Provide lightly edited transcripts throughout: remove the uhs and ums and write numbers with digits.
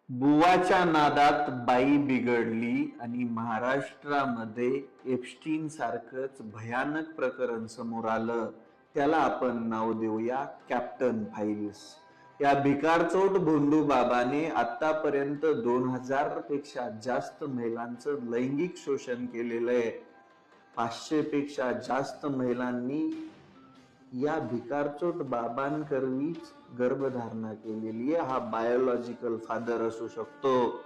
बुवाच्या नादात बाई बिघडली आणि महाराष्ट्रामध्ये एप्स्टीन सारखंच भयानक प्रकरण समोर आलं. त्याला आपण नाव देऊया कॅप्टन फाइल्स. या भिकारचोट भोंदू बाबाने आतापर्यंत 2000 पेक्षा जास्त महिलांचं लैंगिक शोषण केलेलं आहे. 500 पेक्षा जास्त महिलांनी या भिकारचोट बाबांकरवीच गर्भधारणा केलेली आहे. हा बायोलॉजिकल फादर असू शकतो.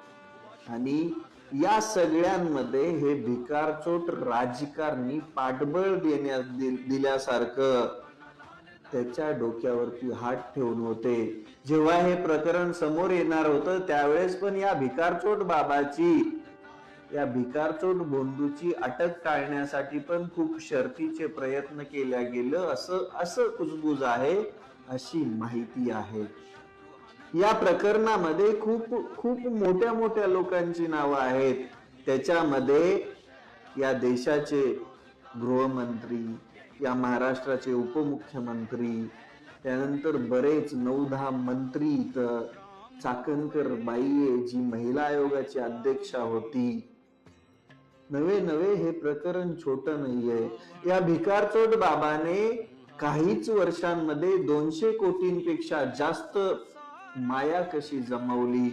आणि या सगळ्यांमध्ये हे भिकारचोट राजकारणी पाठबळ दिल्यासारखं त्याच्या डोक्यावरती हात ठेवून होते. जेव्हा हे प्रकरण समोर येणार होतं त्यावेळेस पण या भिकारचोट बाबाची, या भिकारचोट बोंदूची अटक टाळण्यासाठी पण खूप शर्तीचे प्रयत्न केल्या गेलं असं कुजबूज आहे, अशी माहिती आहे. या प्रकरणामध्ये खूप मोठ्या मोठ्या लोकांची नावं आहेत. त्याच्यामध्ये या देशाचे गृहमंत्री, या महाराष्ट्राचे उपमुख्यमंत्री, त्यानंतर बरेच 9-10 मंत्री, चाकणकर बाई जी महिला आयोगाची अध्यक्षा होती. नवे हे प्रकरण छोटं नाहीये. या भिकारचोट बाबाने काहीच वर्षांमध्ये 200 कोटींपेक्षा जास्त माया कशी जमवली.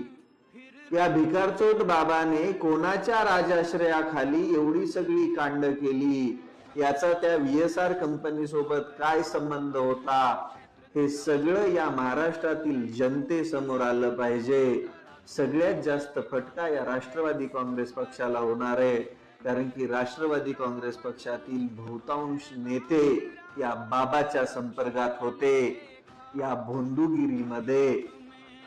या भिकारचोट बाबाने कोणाच्या राजाश्रयाखाली एवढी सगळी कांड केली, याचा त्या VSR कंपनी सोबत काय संबंध होता, हे सगळं या महाराष्ट्रातील जनतेसमोर आलं पाहिजे. सगळ्यात जास्त फटका या राष्ट्रवादी काँग्रेस पक्षाला होणार आहे, कारण की राष्ट्रवादी काँग्रेस पक्षातील बहुतांश नेते या बाबाच्या संपर्कात होते. या भोंदूगिरीमध्ये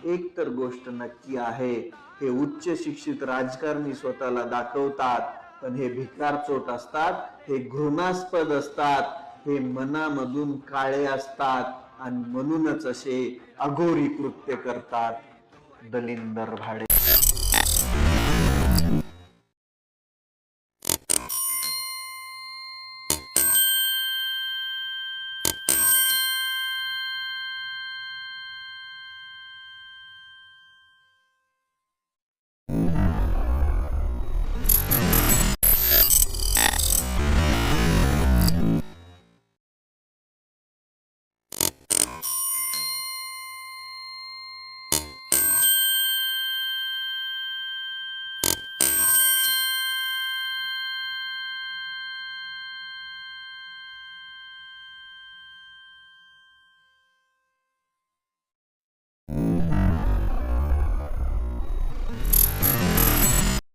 एक तर गोष्ट नक्की आहे, हे उच्च शिक्षित राजकारणी स्वतःला दाखवतात, पण हे भिकारचोट असतात, हे घृणास्पद असतात, हे मनामधून काळे असतात आणि म्हणूनच असे अघोरी कृत्य करतात. दलिंदर भाडे.